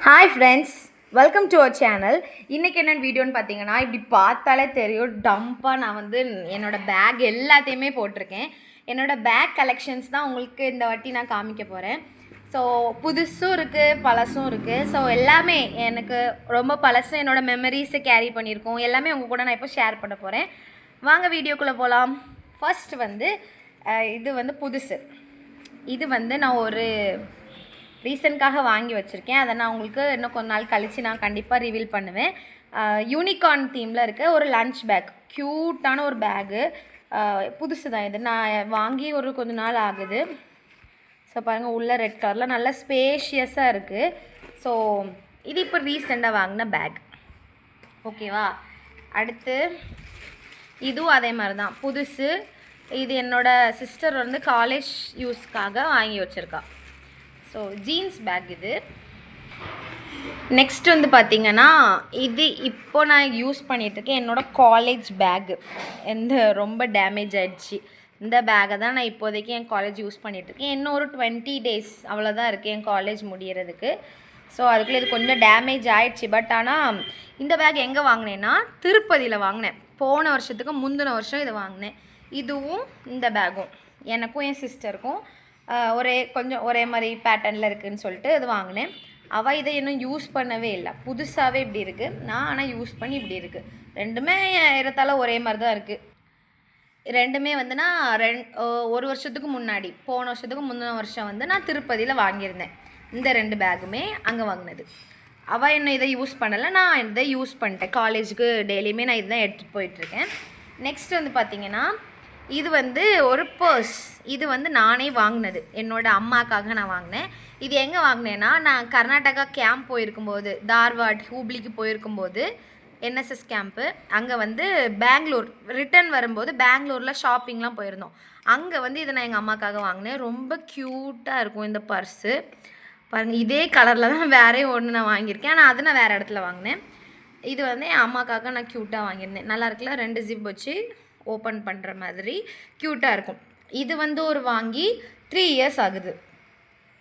Hi friends, welcome to our channel. இன்றைக்கி என்ன வீடியோன்னு பார்த்தீங்கன்னா, இப்படி பார்த்தாலே தெரியும் டம்ப்பாக நான் என்னோடய பேக் எல்லாத்தையுமே போட்டிருக்கேன். என்னோடய பேக் கலெக்ஷன்ஸ் தான் உங்களுக்கு இந்த வாட்டி நான் காமிக்க போகிறேன். ஸோ புதுசும் இருக்குது, பழசும் இருக்குது. ஸோ எல்லாமே எனக்கு ரொம்ப பழசும் என்னோடய மெமரிஸை கேரி பண்ணியிருக்கோம். எல்லாமே உங்கள் கூட நான் இப்போ ஷேர் பண்ண போகிறேன். வாங்க வீடியோக்குள்ளே போகலாம். ஃபர்ஸ்ட் இது புதுசு. இது நான் ஒரு ரீசன்க்காக வாங்கி வச்சுருக்கேன். அதை நான் உங்களுக்கு இன்னும் கொஞ்ச நாள் கழித்து நான் கண்டிப்பாக ரிவீல் பண்ணுவேன். யூனிகார்ன் தீமில் இருக்க ஒரு லன்ச் பேக், க்யூட்டான ஒரு பேகு. புதுசு தான் இது. நான் வாங்கி ஒரு கொஞ்ச நாள் ஆகுது. ஸோ பாருங்கள், உள்ள ரெட் கலரில் நல்லா ஸ்பேஷியஸாக இருக்குது. ஸோ இது இப்போ ரீசெண்டாக வாங்கின பேக். ஓகேவா? அடுத்து இதுவும் அதே மாதிரி தான், புதுசு. இது என்னோடய சிஸ்டர் காலேஜ் யூஸ்க்காக வாங்கி வச்சுருக்கா. ஸோ ஜீன்ஸ் பேக் இது. நெக்ஸ்ட் பார்த்திங்கன்னா, இது இப்போ நான் யூஸ் பண்ணிகிட்ருக்கேன் என்னோடய காலேஜ் பேக்கு. ரொம்ப டேமேஜ் ஆகிடுச்சு. இந்த பேக்கை தான் நான் இப்போதைக்கு என் காலேஜ் யூஸ் பண்ணிகிட்ருக்கேன். இன்னும் ஒரு 20 days அவ்வளோதான் இருக்குது என் காலேஜ் முடிகிறதுக்கு. ஸோ அதுக்குள்ளே இது கொஞ்சம் டேமேஜ் ஆகிடுச்சு. பட் ஆனால் இந்த பேக் எங்கே வாங்கினேன்னா, திருப்பதியில் வாங்கினேன். போன வருஷத்துக்கு முந்தின வருஷம் இதை வாங்கினேன். இதுவும் இந்த பேக்கும் எனக்கும் என் சிஸ்டருக்கும் ஒரே மாதிரி பேட்டர்னில் இருக்குதுன்னு சொல்லிட்டு இது வாங்கினேன். அவள் இதை இன்னும் யூஸ் பண்ணவே இல்லை. புதுசாகவே இப்படி இருக்குது. நான் ஆனால் யூஸ் பண்ணி இப்படி இருக்குது. ரெண்டுமே ஏறத்தாழ ஒரே மாதிரி தான் இருக்குது. ரெண்டுமே ஒரு வருஷத்துக்கு முன்னாடி, போன வருஷத்துக்கு முந்தின வருஷம் நான் திருப்பதியில் வாங்கியிருந்தேன். இந்த 2 பேக்குமே அங்கே வாங்கினது. அவள் இன்னும் இதை யூஸ் பண்ணலை, நான் இதை யூஸ் பண்ணிட்டேன். காலேஜுக்கு டெய்லியுமே நான் இதுதான் எடுத்துகிட்டு போயிட்டுருக்கேன். நெக்ஸ்ட் பார்த்திங்கன்னா, இது ஒரு பர்ஸ். இது நானே வாங்கினது. என்னோடய அம்மாக்காக நான் வாங்கினேன். இது எங்கே வாங்கினேன்னா, நான் கர்நாடகா கேம்ப் போயிருக்கும்போது, தார்வாட் ஹூப்ளிக்கு போயிருக்கும்போது, என்எஸ்எஸ் கேம்ப்பு, அங்கே பெங்களூர் ரிட்டர்ன் வரும்போது பெங்களூரில் ஷாப்பிங்லாம் போயிருந்தோம். அங்கே இதை நான் எங்கள் அம்மாக்காக வாங்கினேன். ரொம்ப க்யூட்டாக இருக்கும் இந்த பர்ஸு. பாருங்கள், இதே கலரில் தான் வேறே ஒன்று நான் வாங்கியிருக்கேன். ஆனால் அது நான் வேறு இடத்துல வாங்கினேன். இது என் அம்மாக்காக நான் க்யூட்டாக வாங்கியிருந்தேன். நல்லா இருக்குல்ல? 2 ஜிப் வச்சு ஓப்பன் பண்ணுற மாதிரி க்யூட்டாக இருக்கும். இது ஒரு வாங்கி 3 years ஆகுது.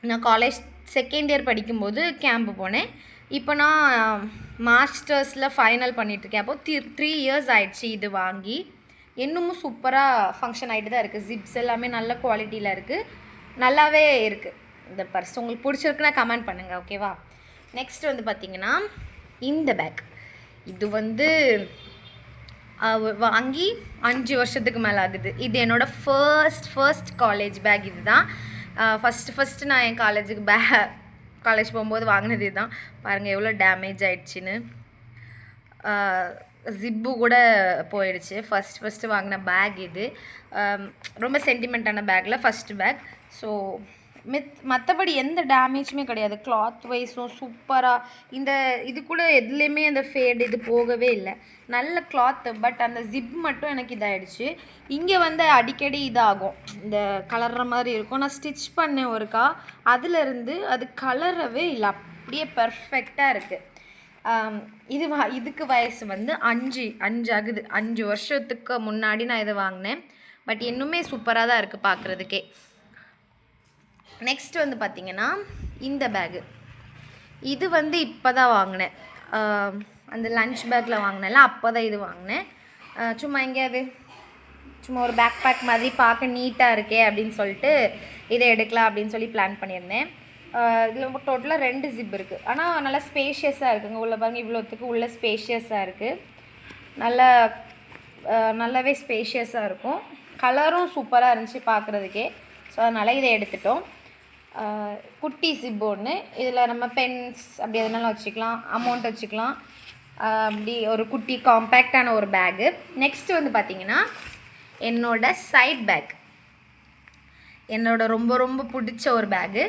நான் காலேஜ் செகண்ட் இயர் படிக்கும்போது கேம்ப்பு போனேன். இப்போ நான் மாஸ்டர்ஸில் ஃபைனல் பண்ணிகிட்ருக்கேன். அப்போது 3 years ஆயிடுச்சு இது வாங்கி. இன்னமும் சூப்பராக ஃபங்க்ஷன் ஆகிட்டு தான் இருக்குது. ஜிப்ஸ் எல்லாமே நல்ல குவாலிட்டியில் இருக்குது. நல்லாவே இருக்குது இந்த பர்ஸ். உங்களுக்கு பிடிச்சிருக்குன்னா கமெண்ட் பண்ணுங்கள், ஓகேவா? நெக்ஸ்ட் பார்த்திங்கன்னா, இந்த பேக். இது வாங்கி 5 வருஷத்துக்கு மேலே ஆகுது. இது என்னோடய ஃபர்ஸ்ட் காலேஜ் பேக். இது தான் ஃபஸ்ட்டு நான் என் காலேஜ் போகும்போது வாங்கினது இது தான். பாருங்கள் எவ்வளோ டேமேஜ் ஆகிடுச்சின்னு. ஜிப்பு கூட போயிடுச்சு. ஃபஸ்ட்டு வாங்கின பேக் இது. ரொம்ப சென்டிமெண்ட்டான பேக்கில் ஃபஸ்ட்டு பேக். ஸோ மற்றபடி எந்த டேமேஜுமே கிடையாது. கிளாத் வைஸும் சூப்பராக. இது கூட எதுலேயுமே அந்த ஃபேடு இது போகவே இல்லை. நல்ல கிளாத்து. பட் அந்த ஜிப் மட்டும் எனக்கு இதாகிடுச்சு. இங்கே அடிக்கடி இதாகும், இந்த கலர்ற மாதிரி இருக்கும். நான் ஸ்டிச் பண்ணேன் ஒருக்கா, அதிலிருந்து அது கலரவே இல்லை. அப்படியே பர்ஃபெக்டாக இருக்குது. இதுக்கு வயசு 5 ஆகுது. 5 வருஷத்துக்கு முன்னாடி நான் இதை வாங்கினேன். பட் இன்னுமே சூப்பராக தான் இருக்குது பார்க்குறதுக்கே. நெக்ஸ்ட் பார்த்திங்கன்னா, இந்த பேகு. இது இப்போ தான் வாங்கினேன். அந்த லன்ச் பேக்கில் வாங்கினேன்ல, அப்போ தான் இது வாங்கினேன். சும்மா ஒரு பேக் பேக் மாதிரி பார்க்க நீட்டாக இருக்கே அப்படின்னு சொல்லிட்டு இதை எடுக்கலாம் அப்படின்னு சொல்லி பிளான் பண்ணியிருந்தேன். இதில் டோட்டலாக 2 ஜிப் இருக்குது. ஆனால் நல்லா ஸ்பேஷியஸாக இருக்குங்க. உள்ள பாருங்கள், இவ்வளோத்துக்கு உள்ள ஸ்பேஷியஸாக இருக்குது. நல்லாவே ஸ்பேஷியஸாக இருக்கும். கலரும் சூப்பராக இருந்துச்சு பார்க்குறதுக்கே. ஸோ அதனால் இதை எடுத்துட்டோம். குட்டி ஜிப் ஒன்று. இதில் நம்ம பென்ஸ் அப்படி எதுனாலும் வச்சுக்கலாம், அமௌண்ட் வச்சுக்கலாம். அப்படி ஒரு குட்டி காம்பேக்டான ஒரு பேகு. நெக்ஸ்ட்டு பார்த்திங்கன்னா, என்னோட சைட் பேக். என்னோட ரொம்ப ரொம்ப பிடிச்ச ஒரு பேகு.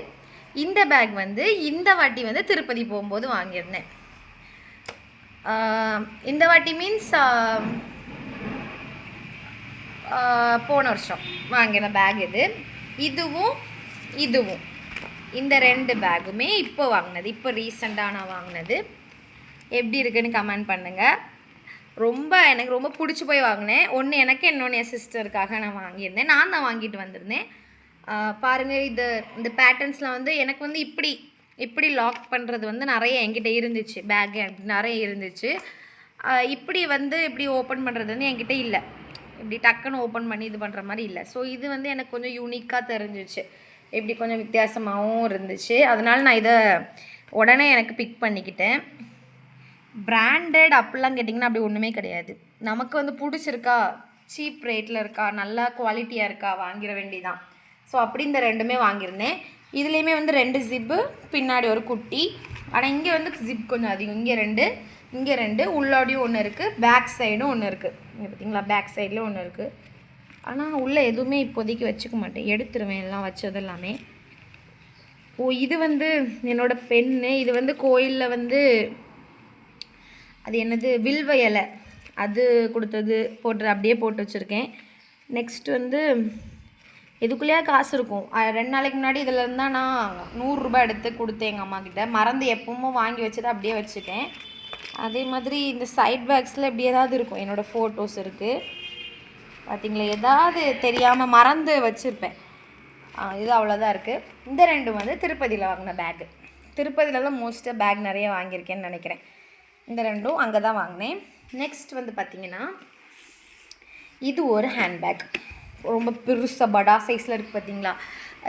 இந்த பேக் இந்த வாட்டி திருப்பதி போகும்போது வாங்கியிருந்தேன். இந்த வாட்டி மீன்ஸ் போன வருஷம் வாங்கின பேக் இது. இதுவும் இந்த 2 பேக்குமே இப்போ வாங்கினது. இப்போ ரீசெண்டாக நான் வாங்கினது. எப்படி இருக்குன்னு கமெண்ட் பண்ணுங்கள். எனக்கு ரொம்ப பிடிச்சி போய் வாங்கினேன். ஒன்று எனக்கு, இன்னொன்று என் சிஸ்டருக்காக நான் வாங்கியிருந்தேன். நான் தான் வாங்கிட்டு வந்திருந்தேன். பாருங்கள், இந்த பேட்டர்ன்ஸில் எனக்கு இப்படி இப்படி லாக் பண்ணுறது வந்து நிறைய என்கிட்ட இருந்துச்சு, பேக் நிறைய இருந்துச்சு. இப்படி வந்து இப்படி ஓப்பன் பண்ணுறது வந்து என்கிட்ட இல்லை, இப்படி டக்குன்னு ஓப்பன் பண்ணி இது பண்ணுற மாதிரி இல்லை. ஸோ இது வந்து எனக்கு கொஞ்சம் யூனிக்காக தெரிஞ்சிச்சு, இப்படி கொஞ்சம் வித்தியாசமாகவும் இருந்துச்சு. அதனால் நான் இதை உடனே எனக்கு பிக் பண்ணிக்கிட்டேன். பிராண்டட் அப்படிலாம் கேட்டிங்கன்னா அப்படி ஒன்றுமே கிடையாது. நமக்கு வந்து பிடிச்சிருக்கா, சீப் ரேட்டில் இருக்கா, நல்லா குவாலிட்டியாக இருக்கா, வாங்கிட வேண்டிதான். ஸோ அப்படி இந்த ரெண்டுமே வாங்கியிருந்தேன். இதுலேயுமே வந்து 2 ஜிப்பு, பின்னாடி ஒரு குட்டி. ஆனால் இங்கே வந்து ஜிப் கொஞ்சம் அதிகம். இங்கே ரெண்டு உள்ளாடியும் ஒன்று இருக்குது, பேக் சைடும் ஒன்று இருக்குது. இங்கே பார்த்தீங்களா, பேக் சைடில் ஒன்று இருக்குது. ஆனால் உள்ளே எதுவுமே இப்போதைக்கு வச்சுக்க மாட்டேன், எடுத்துருவேன் எல்லாம் வச்சது எல்லாமே. இது வந்து என்னோடய பென்னு. இது வந்து கோயிலில் வந்து அது என்னது வில்வ இலை அது கொடுத்தது, அப்படியே போட்டு வச்சுருக்கேன். நெக்ஸ்ட் வந்து இதுக்குள்ளேயே காசு இருக்கும். 2 நாளைக்கு முன்னாடி இதில் இருந்தால் நான் 100 ரூபாய் எடுத்து கொடுத்தேன் எங்கள் அம்மா கிட்ட. மறந்து எப்பவும் வாங்கி வச்சதை அப்படியே வச்சுட்டேன். அதே மாதிரி இந்த சைட் பேக்ஸில் இப்படி ஏதாவது இருக்கும், என்னோடய ஃபோட்டோஸ் இருக்குது பார்த்தீங்களா, ஏதாவது தெரியாமல் மறந்து வச்சுருப்பேன். இது அவ்வளோதான் இருக்குது. இந்த 2 வந்து திருப்பதியில் வாங்கின பேக்கு. திருப்பதியில் தான் மோஸ்ட்டாக பேக் நிறைய வாங்கியிருக்கேன்னு நினைக்கிறேன். இந்த 2ம் அங்கே தான் வாங்கினேன். நெக்ஸ்ட் வந்து பார்த்திங்கன்னா இது ஒரு ஹேண்ட்பேக், ரொம்ப பெருசாக படா சைஸில் இருக்குது பார்த்தீங்களா.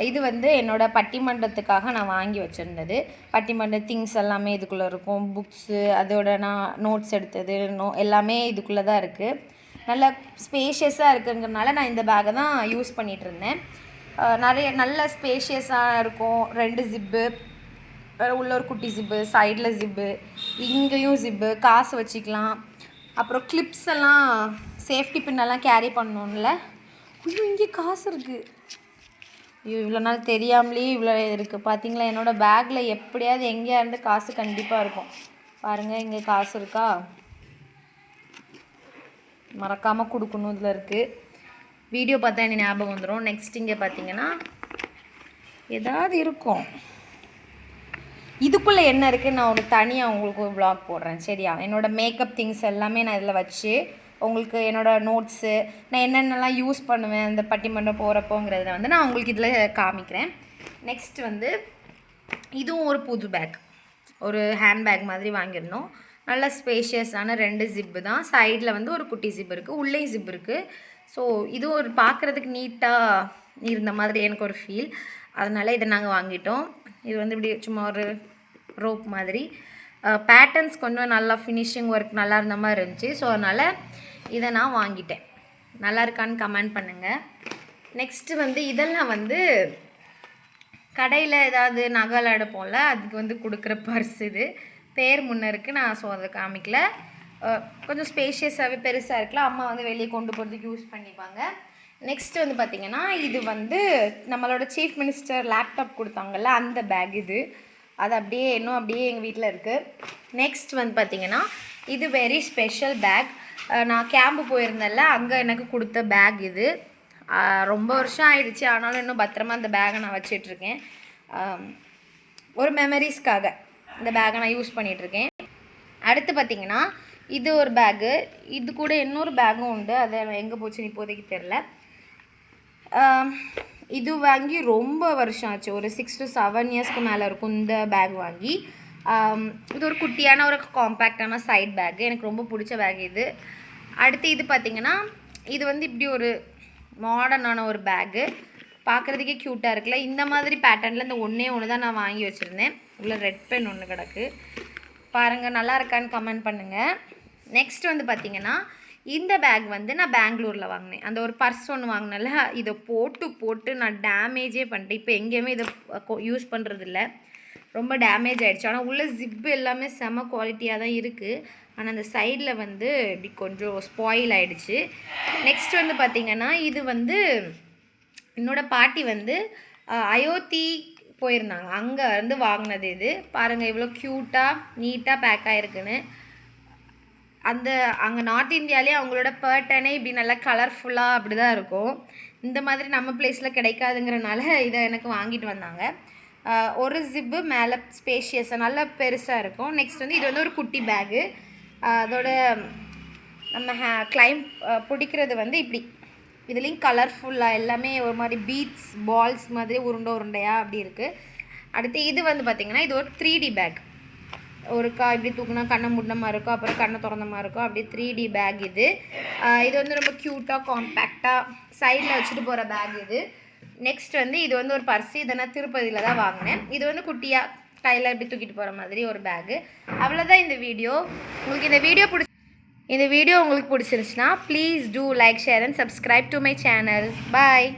இது வந்து என்னோடய பட்டிமன்றத்துக்காக நான் வாங்கி வச்சுருந்தது. பட்டிமன்ற திங்ஸ் எல்லாமே இதுக்குள்ளே இருக்கும், புக்ஸு, அதோட நான் நோட்ஸ் எடுத்தது எல்லாமே இதுக்குள்ளே தான் இருக்குது. நல்ல ஸ்பேஷியஸாக இருக்குங்கிறனால நான் இந்த பேக்கை தான் யூஸ் பண்ணிகிட்டு இருந்தேன். நிறைய நல்ல ஸ்பேஷியஸாக இருக்கும். 2 ஜிப்பு, உள்ள ஒரு குட்டி ஜிப்பு, சைடில் ஜிப்பு, இங்கேயும் ஜிப்பு, காசு வச்சுக்கலாம். அப்புறம் கிளிப்ஸ் எல்லாம், சேஃப்டி பின்னெல்லாம் கேரி பண்ணணும்ல. ஐயோ, இங்கே காசு இருக்குது. ஐயோ, இவ்வளோ நாள் தெரியாமலே இவ்வளோ இருக்குது பார்த்தீங்களா. என்னோடய பேக்கில் எப்படியாவது எங்கேயா இருந்து காசு கண்டிப்பாக இருக்கும். பாருங்கள், இங்கே காசு இருக்கா, மறக்காமல் கொடுக்கணும். இதில் இருக்குது. வீடியோ பார்த்தா எனக்கு ஞாபகம் வந்துடும். நெக்ஸ்ட் இங்கே பார்த்தீங்கன்னா ஏதாவது இருக்கும். இதுக்குள்ளே என்ன இருக்குதுன்னு நான் ஒரு தனியாக உங்களுக்கு ஒரு vlog போடுறேன், சரியா. என்னோடய மேக்கப் திங்ஸ் எல்லாமே நான் இதில் வச்சு உங்களுக்கு என்னோடய நோட்ஸு, நான் என்னென்னலாம் யூஸ் பண்ணுவேன் அந்த பட்டிமன்றம் போகிறப்போங்கிறத வந்து நான் உங்களுக்கு இதில் காமிக்கிறேன். நெக்ஸ்ட் வந்து இதுவும் ஒரு புது பேக், ஒரு ஹேண்ட்பேக் மாதிரி வாங்கியிருந்தோம். நல்ல ஸ்பேஷியஸான 2 ஜிப்பு தான். சைடில் வந்து ஒரு குட்டி ஜிப் இருக்குது, உள்ளே ஜிப் இருக்குது. ஸோ இது ஒரு பார்க்குறதுக்கு நீட்டாக இருந்த மாதிரி எனக்கு ஒரு ஃபீல். அதனால் இதை நாங்கள் வாங்கிட்டோம். இது வந்து இப்படி சும்மா ஒரு ரோப் மாதிரி. பேட்டர்ன்ஸ் கொஞ்சம் நல்லா ஃபினிஷிங் ஒர்க் நல்லா இருந்த மாதிரி இருந்துச்சு. ஸோ அதனால் இதை நான் வாங்கிட்டேன். நல்லா இருக்கான்னு கமெண்ட் பண்ணுங்கள். நெக்ஸ்ட்டு வந்து இதெல்லாம் வந்து கடையில் ஏதாவது நகை எடுப்போம்ல, அதுக்கு வந்து கொடுக்குற பர்ஸ். இது பேர் முன்னே இருக்குது, நான் ஸோ அதை காமிக்கல. கொஞ்சம் ஸ்பேஷியஸாகவே பெருசாக இருக்குல்ல, அம்மா வந்து வெளியே கொண்டு போகிறதுக்கு யூஸ் பண்ணிப்பாங்க. நெக்ஸ்ட் வந்து பார்த்திங்கன்னா இது வந்து நம்மளோட சீஃப் மினிஸ்டர் லேப்டாப் கொடுத்தாங்கல்ல, அந்த பேக் இது. அது அப்படியே இன்னும் அப்படியே எங்கள் வீட்டில் இருக்குது. நெக்ஸ்ட் வந்து பார்த்திங்கன்னா இது வெரி ஸ்பெஷல் பேக். நான் கேம்பு போயிருந்தேன்ல, அங்கே எனக்கு கொடுத்த பேக் இது. ரொம்ப வருஷம் ஆயிடுச்சு, ஆனாலும் இன்னும் பத்திரமா அந்த பேக்கை நான் வச்சிட்ருக்கேன். ஒரு மெமரிஸ்க்காக இந்த பேக்கை நான் யூஸ் பண்ணிகிட்ருக்கேன். அடுத்து பார்த்திங்கன்னா இது ஒரு பேக்கு. இது கூட இன்னொரு பேக்கும் உண்டு, அதை எங்கே போச்சுன்னு இப்போதைக்கு தெரில. இது வாங்கி ரொம்ப வருஷம் ஆச்சு, ஒரு 6 to 7 இயர்ஸ்க்கு மேலே இருக்கும் இந்த பேக் வாங்கி. இது ஒரு குட்டியான ஒரு காம்பேக்டான சைட் பேக்கு, எனக்கு ரொம்ப பிடிச்ச பேக் இது. அடுத்து இது பார்த்திங்கன்னா இது வந்து இப்படி ஒரு மாடர்னான ஒரு பேக்கு, பார்க்குறதுக்கே க்யூட்டாக இருக்குல்ல. இந்த மாதிரி பேட்டர்னில் இந்த ஒன்று தான் நான் வாங்கி வச்சுருந்தேன். உள்ள ரெட் பென் ஒன்று கிடக்கு பாருங்கள், நல்லா இருக்கான்னு கமெண்ட் பண்ணுங்கள். நெக்ஸ்ட் வந்து பார்த்திங்கன்னா இந்த பேக் வந்து நான் பெங்களூரில் வாங்கினேன். அந்த ஒரு பர்ஸ் ஒன்று வாங்கினேன்ல, இதை போட்டு நான் டேமேஜே பண்ணிட்டேன். இப்போ எங்கேயுமே இதை யூஸ் பண்ணுறதில்ல, ரொம்ப டேமேஜ் ஆகிடுச்சு. ஆனால் உள்ள ஜிப்பு எல்லாமே செம குவாலிட்டியாக தான் இருக்குது. ஆனால் அந்த சைடில் வந்து இப்படி கொஞ்சம் ஸ்பாயில் ஆகிடுச்சு. நெக்ஸ்ட் வந்து பார்த்திங்கன்னா இது வந்து என்னோடய பாட்டி வந்து அயோத்தி போயிருந்தாங்க, அங்கே வந்து வாங்கினது இது. பாருங்கள் எவ்வளோ க்யூட்டாக நீட்டாக பேக் ஆகிருக்குன்னு. அந்த அங்கே நார்த் இந்தியாவிலே அவங்களோட பேட்டர்னே இப்படி நல்லா கலர்ஃபுல்லாக அப்படி தான் இருக்கும். இந்த மாதிரி நம்ம பிளேஸில் கிடைக்காதுங்கிறனால இதை எனக்கு வாங்கிட்டு வந்தாங்க. ஒரு ஜிப்பு மேலே ஸ்பேஷியஸாக நல்லா பெருசாக இருக்கும். நெக்ஸ்ட் வந்து இது வந்து ஒரு குட்டி பேகு. அதோட நம்ம கிளைம் பிடிக்கிறது வந்து இப்படி, இதுலேயும் கலர்ஃபுல்லாக எல்லாமே ஒரு மாதிரி பீட்ஸ் பால்ஸ் மாதிரி உருண்டையாக அப்படி இருக்குது. அடுத்து இது வந்து பார்த்திங்கன்னா இது ஒரு 3D பேக். ஒரு இப்படி தூக்குனா கண்ணை மூடின மாதிரி இருக்கும், அப்புறம் கண்ணை திறந்த மாதிரி இருக்கும், அப்படியே 3D பேக் இது. இது வந்து ரொம்ப க்யூட்டாக காம்பேக்டாக சைடில் வச்சுட்டு போகிற பேக் இது. நெக்ஸ்ட் வந்து இது வந்து ஒரு பர்ஸு. இதை நான் திருப்பதியில் தான் வாங்கினேன். இது வந்து குட்டியாக கையில் இப்படி தூக்கிட்டு போகிற மாதிரி ஒரு பேகு. அவ்வளோதான் இந்த வீடியோ. உங்களுக்கு இந்த வீடியோ உங்களுக்கு பிடிச்சிருந்துச்சுன்னா please do like, share and subscribe to my channel. Bye.